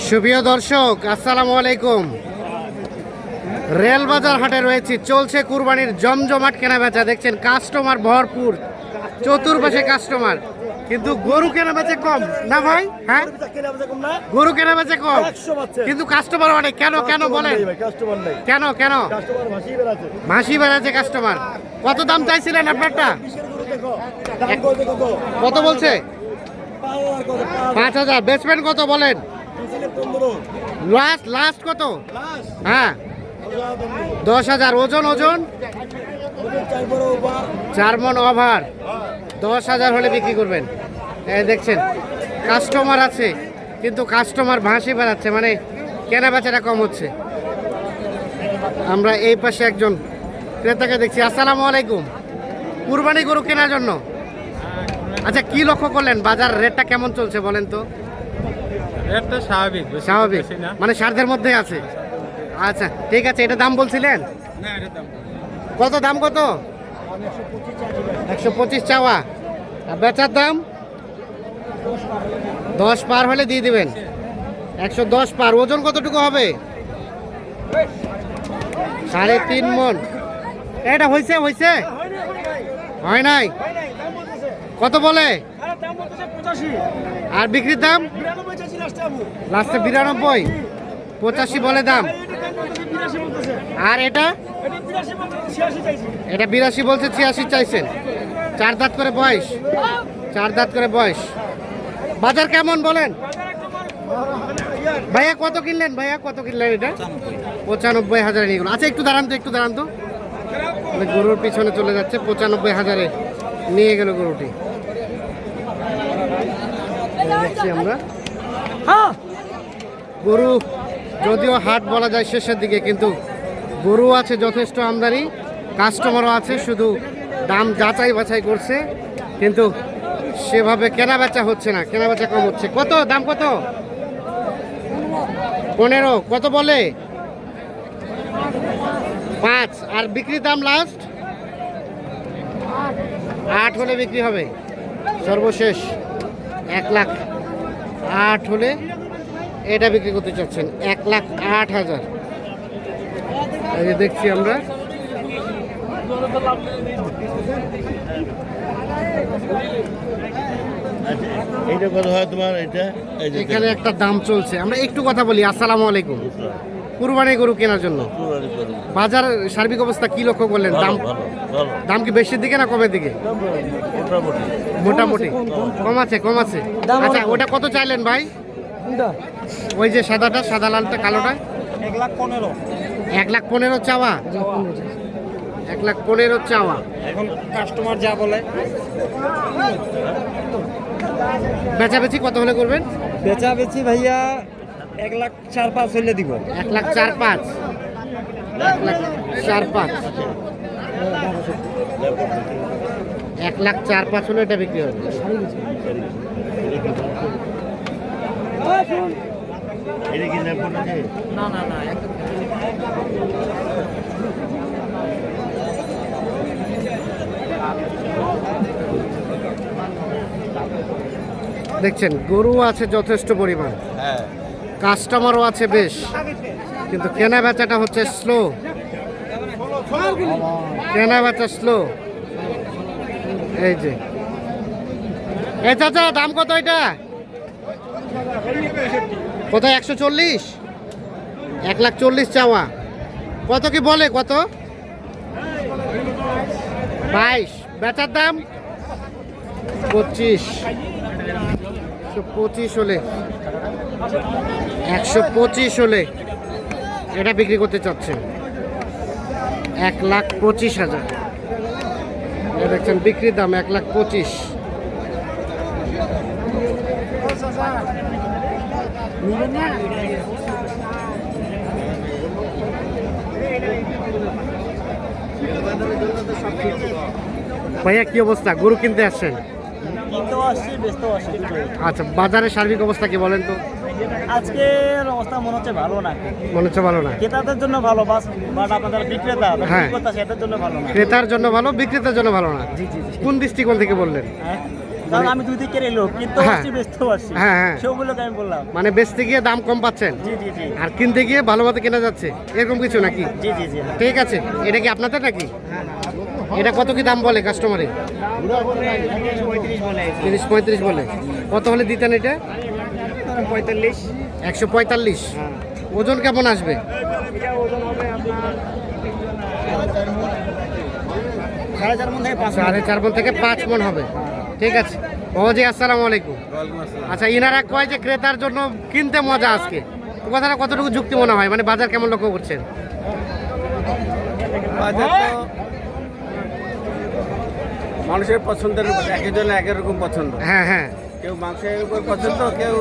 সুপ্রিয় দর্শক, আসসালামু আলাইকুম। রেলবাজার হাটে রয়েছে, চলছে কুরবানির জমজমাট কেনাবেচা। দেখছেন কাস্টমার ভরপুর, চতুর্পাশে কাস্টমার, কিন্তু গরু কেনাবেচা কম না ভাই? হ্যাঁ, গরু কেনাবেচা কম, কিন্তু কাস্টমার অনেক। কেন কেন বলেন? কেন কেন ভাসি বেড়াচ্ছে কাস্টমার? কত দাম চাইছিলেন আপনারটা? কত বলছে? 5,000। বেচবেন কত বলেন? লাস্ট কত? হ্যাঁ, 10,000। ওজন ওজন 4 মণ ওভার। 10,000 হলে বিক্রি করবেন। এই দেখছেন কাস্টমার আছে, কিন্তু কাস্টমার ভাসি বেড়াচ্ছে, মানে কেনা বেচাটা কম হচ্ছে। আমরা এই পাশে একজন ক্রেতাকে দেখছি। আসসালামু আলাইকুম। কুরবানি গরু কেনার জন্য, আচ্ছা কি লক্ষ্য করলেন? বাজার রেটটা কেমন চলছে বলেন তো? রেটটা স্বাভাবিক, মানে সাধ্যের মধ্যে আছে। আচ্ছা ঠিক আছে। এটা দাম বলছিলেন? কত দাম? কত? 125 চাওয়া, আর বেচার দাম 10 পার হলে দিয়ে দিবেন। 110 পার। ওজন কতটুকু হবে? 3.5 মণ। এটা হয়েছে? হয় নাই? কত বলে? আর বিক্রির দাম? লাস্টে 92। 85 বলে দাম। আর এটা 82 বলছে, 86 চাইছেন। 4 দাঁত করে বয়স, 4 দাঁত করে বয়স। বাজার কেমন বলেন ভাইয়া? কত কিনলেন ভাইয়া? কত কিনলেন এটা? 95,000 নিয়ে গেল। আচ্ছা একটু দাঁড়ান তো। গরুর পিছনে চলে যাচ্ছে। 95,000 নিয়ে গেল গরুটি। দেখছি আমরা গরু, যদিও হাট বলা যায় শেষের দিকে, কিন্তু গরু আছে যথেষ্ট আমদানি, কাস্টমারও আছে, শুধু দাম যাচাই বাছাই করছে, কিন্তু সেভাবে কেনা বেচা হচ্ছে না, কেনা বেচা কম হচ্ছে। কত দাম? কত? 15। কত বলে? 5। আর বিক্রির দাম লাস্ট 8 হলে বিক্রি হবে। সর্বশেষ 1,08,000 হলে এটা বিক্রি করতে চাচ্ছেন। 1,08,000। এই যে দেখছি আমরা, এইটা কত হয় তোমার? এখানে একটা দাম চলছে, আমরা একটু কথা বলি। আসসালামু আলাইকুম। কুরবানি গরু কেনার জন্য বাজার সার্বিক অবস্থা কি লক্ষ্য করলেন? দাম কি বেশির দিকে না কমের দিকে? মোটামুটি কম আছে। আচ্ছা ওটা কত চাইলেন ভাই? ওই যে সাদাটা, সাদা লালটা, কালোটা? 1,15,000। 1,15,000 চাওয়া। 1,15,000 চাওয়া। এখন কাস্টমার যা বলে। বেচাবেচি কত হলে করবেন? বেচি ভাইয়া 1,04,500 হলে দিব। 1,04,500। 1,04,500 হলে এটা বিক্রি হবে। না দেখছেন গরু আছে যথেষ্ট পরিমাণ, কাস্টমারও আছে বেশ, কিন্তু কেনা বেচাটা হচ্ছে স্লো। কেনা বেচা স্লো। এই যে এই চাচা, দাম কত এটা? কত? 140। 1,40,000 চাওয়া। কত কি বলে? কত? 22। বেচার দাম 25। 125 হলে, 125 হলে এটা বিক্রি করতে চাচ্ছেন। 1,25,000। দেখছেন বিক্রির দাম 1,25,000। ভাইয়া কি অবস্থা? গরু কিনতে আসছেন? আচ্ছা, বাজারের সার্বিক অবস্থা কি বলেন তো? আজকের অবস্থা মনে হচ্ছে ভালো না। ক্রেতাদের জন্য ভালো, বাট আপনাদের বিক্রেতা, হ্যাঁ, সেটার জন্য ভালো না। ক্রেতার জন্য ভালো, বিক্রেতার জন্য ভালো না। কোন দৃষ্টিকোণ থেকে বললেন? কারণ আমি দুই দিকের লোক কিন্তু হ্যাঁ। ব্যস্ত আছি হ্যাঁ, হ্যাঁ। সেগুলোকে আমি বললাম মানে বেচতে গিয়ে দাম কম পাচ্ছেন জি জি জি আর কিনতে গিয়ে ভালো মতো কেনা যাচ্ছে এরকম কিছু নাকি? জি জি জি ঠিক আছে, এটা কি আপনাদের নাকি? এটা কত কি দাম বলে কাস্টমারে? 35 বলে 30-35 বলে। কত হলে দিতেন এটা? 45 145। ওজন কেমন আসবে? এটা ওজন হবে আপনার 4.5 মন থেকে 5 4.5 মণ থেকে 5 মণ হবে। ঠিক আছে বাবাজি, আসসালামু আলাইকুম। আচ্ছা, ইনারা কয় যে ক্রেতার জন্য কিনতে মজা আজকে, তো কথাটা কতটুকু যুক্তি মনে হয়? মানে বাজার কেমন লক্ষ্য করছেন? মানুষের পছন্দের উপর, এক একজনের এক এক রকম পছন্দ। হ্যাঁ হ্যাঁ কেউ মাংসের উপর পছন্দ, কেউ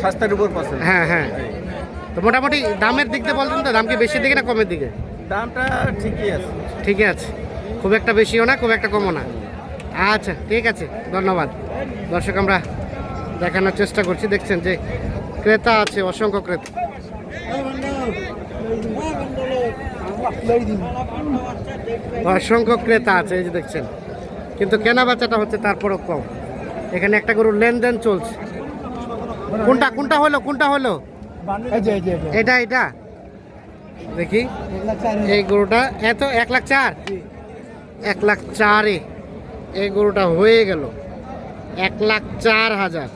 স্বাস্থ্যের উপর পছন্দ। হ্যাঁ হ্যাঁ। তো মোটামুটি দামের দিক দিয়ে বলতেন তো, দাম কি বেশির দিকে না কমের দিকে? দামটা ঠিকই আছে। ঠিকই আছে, খুব একটা বেশিও না খুব একটা কমও না। আচ্ছা ঠিক আছে, ধন্যবাদ। দর্শক, আমরা দেখানোর চেষ্টা করছি, দেখছেন যে ক্রেতা আছে, অসংখ্য ক্রেতা। অসংখ্য ক্রেতা আছে, এই যে দেখছেন, কিন্তু কেনা বেচাটা হচ্ছে তারপরও কম। এখানে একটা গরুর লেনদেন চলছে। কোনটা কোনটা হলো, কোনটা হলো? এটা এটা দেখি, এই গরুটা এত 1,04,000। 1,04,000 এই গরুটা হয়ে গেল 1,04,000।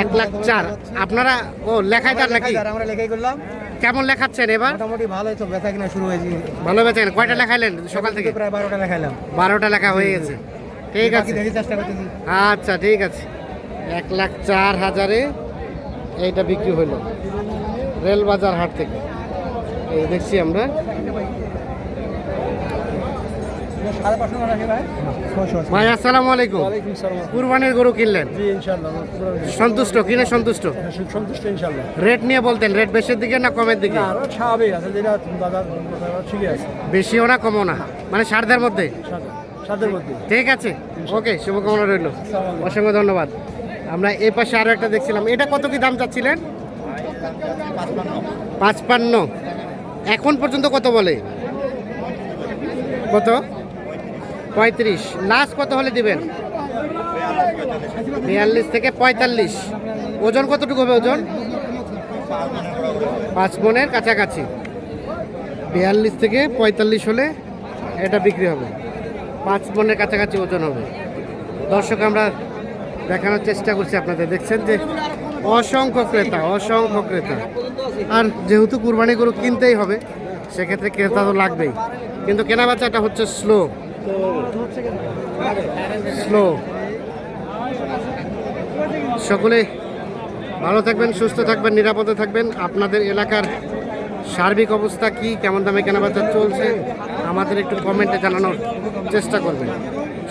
1,04,000 আপনারা ও লেখাই তার নাকি? আমরা লেখাই করলাম, কেমন লেখাচ্ছেন এবার? মোটামুটি ভালোই তো বেচা কিনা শুরু হয়েছে। ভালো বেচেন? কয়টা লেখাইলেন সকাল থেকে? প্রায় 12টা লেখাইলাম। 12টা লেখা হয়ে গেছে। ঠিক আছে, দেখি চেষ্টা করতেছি। আচ্ছা ঠিক আছে। 1,04,000-এ এইটা বিক্রি হলো রেলবাজার হাট থেকে। এই দেখছি আমরা। ভাই আসসালামু আলাইকুম। কুরবানির গরু কিনলেন, জি ইনশাআল্লাহ সন্তুষ্ট? কিনে সন্তুষ্ট? সন্তুষ্ট ইনশাআল্লাহ। রেট নিয়ে বলতেন, রেট বেশির দিকে না কমের দিকে? আরো স্বাভাবিক আছে, যেটা বাজার ঠিকই আছে, বেশিও না কমও না, মানে সাধ্যের মধ্যে। সাধ্যের মধ্যে। ঠিক আছে, ওকে, শুভকামনা রইল, অসংখ্য ধন্যবাদ। আমরা এই পাশে আরো একটা দেখছিলাম, এটা কত কি দাম চাচ্ছিলেন? 55। এখন পর্যন্ত কত বলে? কত? 35। লাস্ট কত হলে দিবেন? 42 থেকে 45। ওজন কতটুকু হবে? ওজন 5 মণের কাছাকাছি। 42 থেকে 45 হলে এটা বিক্রি হবে, 5 মণের কাছাকাছি ওজন হবে। দর্শক, আমরা দেখানোর চেষ্টা করছি আপনাদের, দেখছেন যে অসংখ্য ক্রেতা, অসংখ্য ক্রেতা। আর যেহেতু কুরবানি গরু কিনতেই হবে, সেক্ষেত্রে ক্রেতা তো লাগবেই, কিন্তু কেনা বেচাটা হচ্ছে স্লো। সকলে ভালো থাকবেন, সুস্থ থাকবেন, নিরাপদে থাকবেন। আপনাদের এলাকার সার্বিক অবস্থা কি, কেমন দামে কেনাবেচা চলছে, আমাদের একটু কমেন্টে জানানোর চেষ্টা করবেন।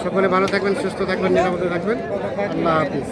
সকলে ভালো থাকবেন, সুস্থ থাকবেন, নিরাপদে থাকবেন। আল্লাহ হাফিজ।